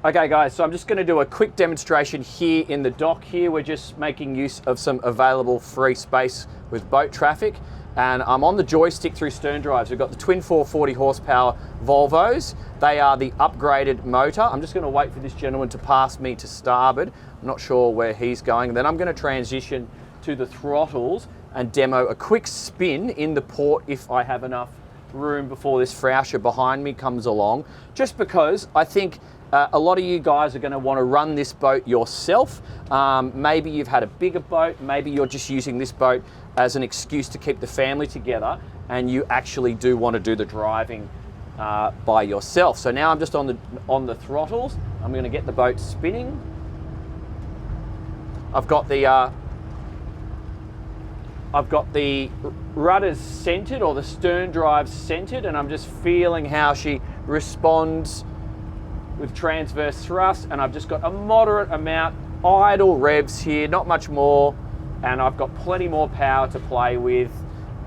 Okay guys, so I'm just going to do a quick demonstration here in the dock here. We're just making use of some available free space with boat traffic. And I'm on the joystick through stern drives. We've got the twin 440 horsepower Volvos. They are the upgraded motor. I'm just going to wait for this gentleman to pass me to starboard. I'm not sure where he's going. Then I'm going to transition to the throttles and demo a quick spin in the port if I have enough room before this Frauscher behind me comes along. Just because I think a lot of you guys are going to want to run this boat yourself. Maybe you've had a bigger boat, maybe you're just using this boat as an excuse to keep the family together, and you actually do want to do the driving by yourself. So now I'm just on the throttles. I'm going to get the boat spinning. I've got the rudders centered, or the stern drive centered, and I'm just feeling how she responds with transverse thrust, and I've just got a moderate amount idle revs here, not much more, and I've got plenty more power to play with,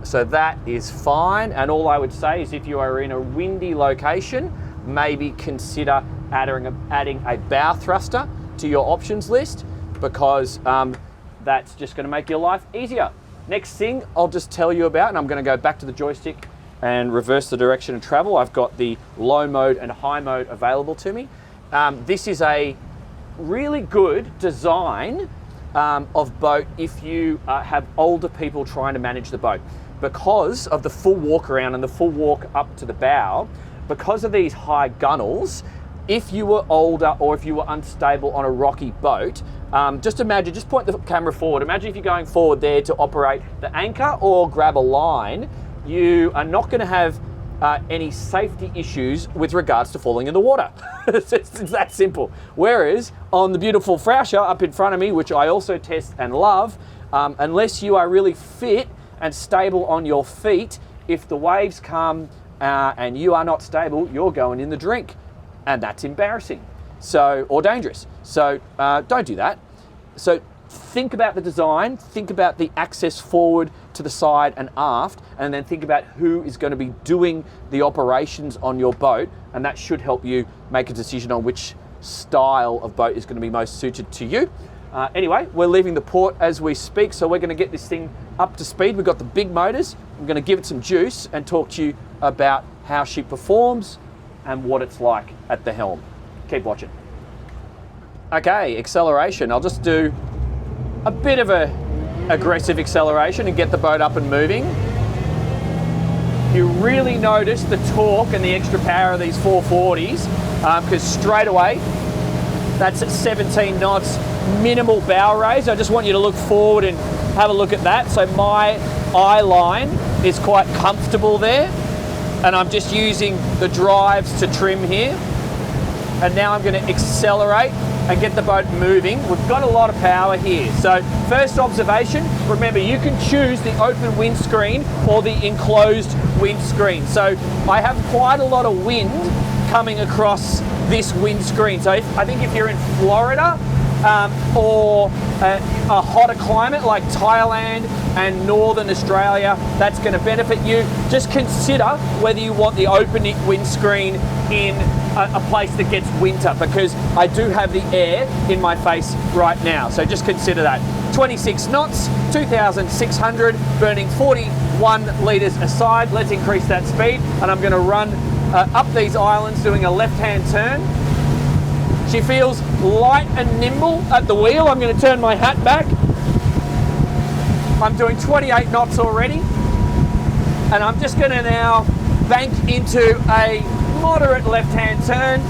so that is fine. And all I would say is if you are in a windy location, maybe consider adding a bow thruster to your options list, because that's just going to make your life easier. Next thing I'll just tell you about, and I'm going to go back to the joystick and reverse the direction of travel. I've got the low mode and high mode available to me. This is a really good design of boat if you have older people trying to manage the boat. Because of the full walk around and the full walk up to the bow, because of these high gunnels, if you were older or if you were unstable on a rocky boat, just imagine, just point the camera forward. Imagine if you're going forward there to operate the anchor or grab a line, you are not going to have any safety issues with regards to falling in the water. It's that simple. Whereas on the beautiful Frauscher up in front of me, which I also test and love, unless you are really fit and stable on your feet, if the waves come and you are not stable, you're going in the drink. And that's embarrassing, or dangerous. So don't do that. So think about the design, think about the access forward to the side and aft, and then think about who is going to be doing the operations on your boat, and that should help you make a decision on which style of boat is going to be most suited to you. Anyway, we're leaving the port as we speak, so we're going to get this thing up to speed. We've got the big motors. I'm going to give it some juice and talk to you about how she performs and what it's like at the helm. Keep watching. Okay, acceleration. I'll just do a bit of a aggressive acceleration and get the boat up and moving. You really notice the torque and the extra power of these 440s, because straight away, that's at 17 knots, minimal bow raise. I just want you to look forward and have a look at that. So my eye line is quite comfortable there, and I'm just using the drives to trim here. And now I'm going to accelerate and get the boat moving. We've got a lot of power here. So first observation, remember you can choose the open windscreen or the enclosed windscreen. So I have quite a lot of wind coming across this windscreen. So I think if you're in Florida or a hotter climate like Thailand and Northern Australia, that's going to benefit you. Just consider whether you want the open windscreen in a place that gets winter, because I do have the air in my face right now. So just consider that. 26 knots, 2,600, burning 41 litres a side. Let's increase that speed, and I'm going to run up these islands doing a left-hand turn. She feels light and nimble at the wheel. I'm going to turn my hat back. I'm doing 28 knots already, and I'm just going to now bank into a moderate left-hand turn,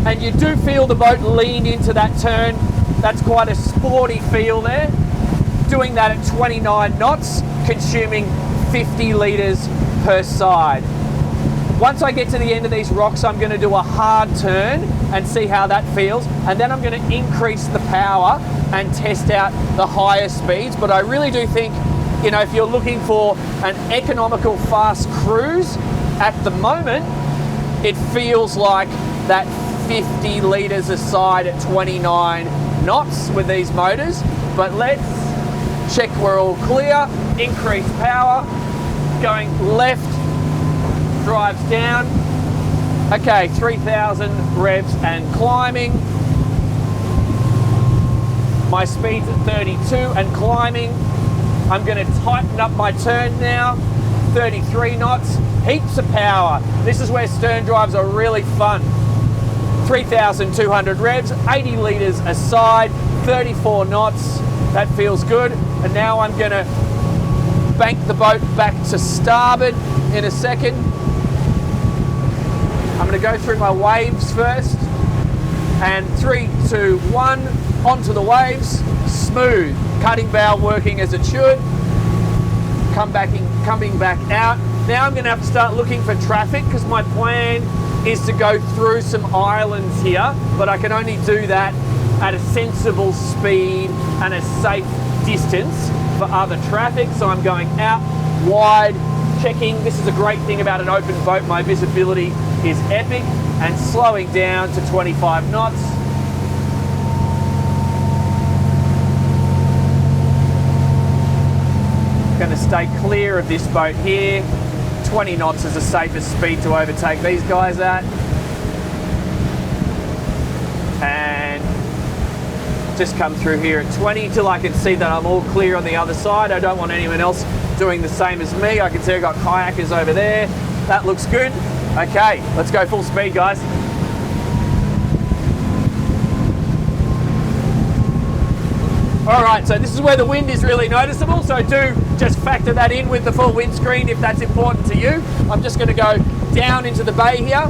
and you do feel the boat lean into that turn. That's quite a sporty feel there. Doing that at 29 knots, consuming 50 litres per side. Once I get to the end of these rocks, I'm going to do a hard turn and see how that feels, and then I'm going to increase the power and test out the higher speeds. But I really do think, you know, if you're looking for an economical fast cruise, at the moment, it feels like that 50 litres a side at 29 knots with these motors. But let's check we're all clear. Increase power, going left, drives down, Okay, 3,000 revs and climbing. My speed's at 32 and climbing. I'm going to tighten up my turn now. 33 knots, heaps of power. This is where stern drives are really fun. 3,200 revs, 80 litres a side, 34 knots. That feels good. And now I'm going to bank the boat back to starboard in a second. I'm going to go through my waves first. And 3, 2, 1, onto the waves. Smooth. Cutting bow working as it should. Coming back out. Now I'm going to have to start looking for traffic because my plan is to go through some islands here, but I can only do that at a sensible speed and a safe distance for other traffic. So I'm going out wide, checking. This is a great thing about an open boat. My visibility is epic, and slowing down to 25 knots. Going to stay clear of this boat here. 20 knots is the safest speed to overtake these guys at. And just come through here at 20 till I can see that I'm all clear on the other side. I don't want anyone else doing the same as me. I can see I've got kayakers over there. That looks good. Okay, let's go full speed, guys. All right, so this is where the wind is really noticeable, so do just factor that in with the full windscreen if that's important to you. I'm just gonna go down into the bay here.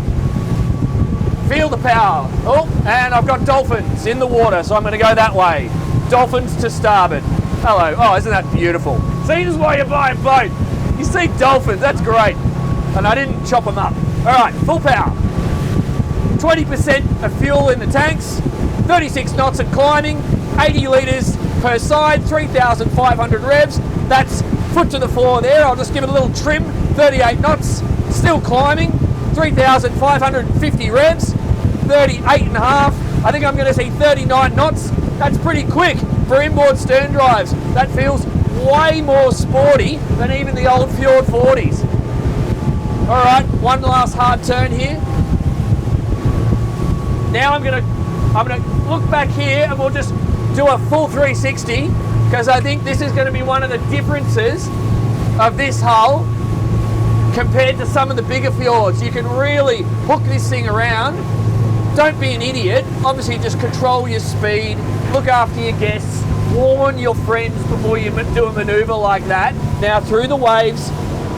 Feel the power. Oh, and I've got dolphins in the water, so I'm gonna go that way. Dolphins to starboard. Hello, oh, isn't that beautiful? See, this is why you buy a boat. You see dolphins, that's great. And I didn't chop them up. All right, full power. 20% of fuel in the tanks, 36 knots and climbing, 80 litres per side, 3,500 revs. That's foot to the floor there. I'll just give it a little trim, 38 knots, still climbing, 3,550 revs, 38 and a half. I think I'm going to see 39 knots. That's pretty quick for inboard stern drives. That feels way more sporty than even the old Fjord 40s. All right, one last hard turn here. Now I'm gonna look back here and we'll just do a full 360 because I think this is going to be one of the differences of this hull compared to some of the bigger fjords. You can really hook this thing around. Don't be an idiot. Obviously, just control your speed, look after your guests, warn your friends before you do a maneuver like that. Now through the waves,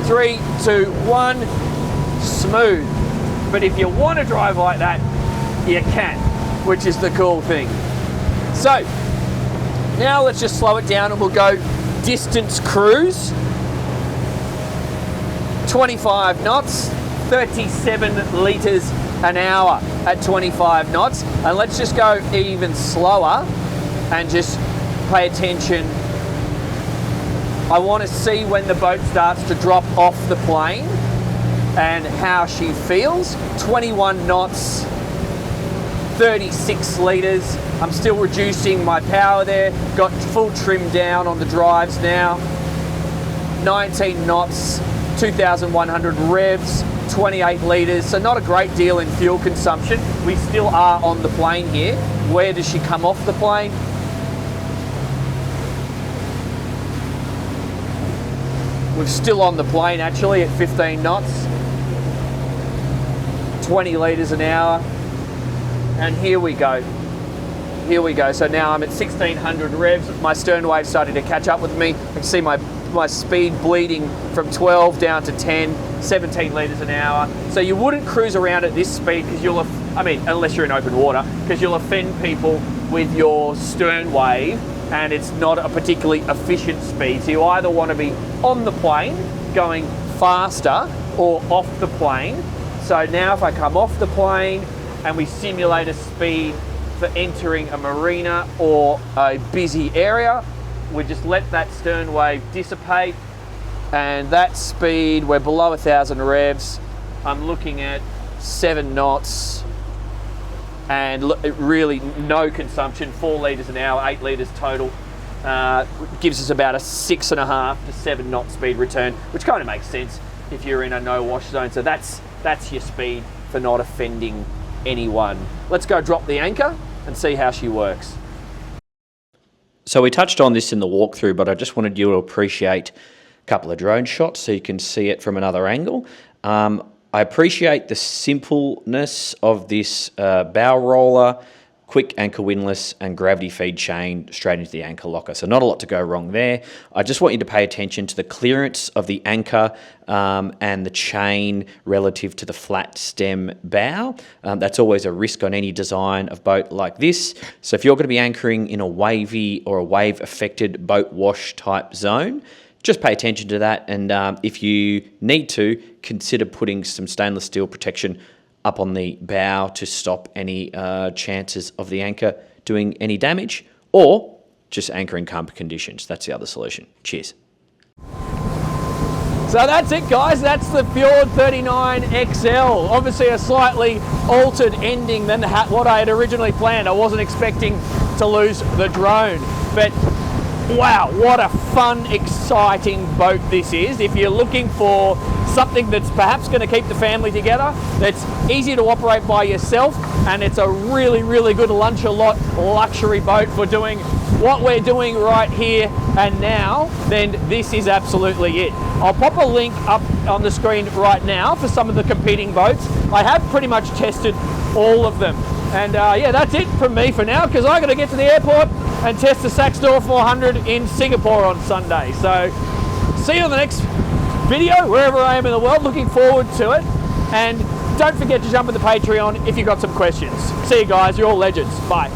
3, 2, 1, smooth. But if you want to drive like that, you can, which is the cool thing. So now let's just slow it down and we'll go distance cruise. 25 knots, 37 litres an hour at 25 knots. And let's just go even slower and just pay attention. I want to see when the boat starts to drop off the plane and how she feels. 21 knots, 36 litres. I'm still reducing my power there. Got full trim down on the drives now. 19 knots, 2,100 revs, 28 litres. So not a great deal in fuel consumption. We still are on the plane here. Where does she come off the plane? We're still on the plane actually at 15 knots. 20 litres an hour. And here we go. Here we go. So now I'm at 1,600 revs. My stern wave's starting to catch up with me. I can see my speed bleeding from 12 down to 10, 17 litres an hour. So you wouldn't cruise around at this speed because you'll, unless you're in open water, because you'll offend people with your stern wave and it's not a particularly efficient speed. So you either want to be on the plane going faster or off the plane. So now if I come off the plane and we simulate a speed for entering a marina or a busy area, we just let that stern wave dissipate, and that speed, we're below 1,000 revs. I'm looking at 7 knots and really no consumption, 4 litres an hour, 8 litres total. Gives us about a 6.5 to 7 knot speed return, which kind of makes sense if you're in a no wash zone. So that's your speed for not offending anyone. Let's go drop the anchor and see how she works. So we touched on this in the walkthrough, but I just wanted you to appreciate a couple of drone shots so you can see it from another angle. I appreciate the simpleness of this bow roller, quick anchor windlass and gravity feed chain straight into the anchor locker. So not a lot to go wrong there. I just want you to pay attention to the clearance of the anchor and the chain relative to the flat stem bow. That's always a risk on any design of boat like this. So if you're going to be anchoring in a wavy or a wave affected boat wash type zone, just pay attention to that, and if you need to, consider putting some stainless steel protection up on the bow to stop any chances of the anchor doing any damage, or just anchor in calm conditions. That's the other solution. Cheers. So that's it, guys. That's the Fjord 39 XL. Obviously a slightly altered ending than what I had originally planned. I wasn't expecting to lose the drone, but wow, what a fun, exciting boat this is. If you're looking for something that's perhaps going to keep the family together, that's easy to operate by yourself, and it's a really, really good lunch-a-lot luxury boat for doing what we're doing right here and now, then this is absolutely it. I'll pop a link up on the screen right now for some of the competing boats. I have pretty much tested all of them. And yeah, that's it from me for now, because I got to get to the airport and test the Saxdor 400 in Singapore on Sunday. So see you on the next video, wherever I am in the world. Looking forward to it. And don't forget to jump in the Patreon if you've got some questions. See you guys, you're all legends. Bye.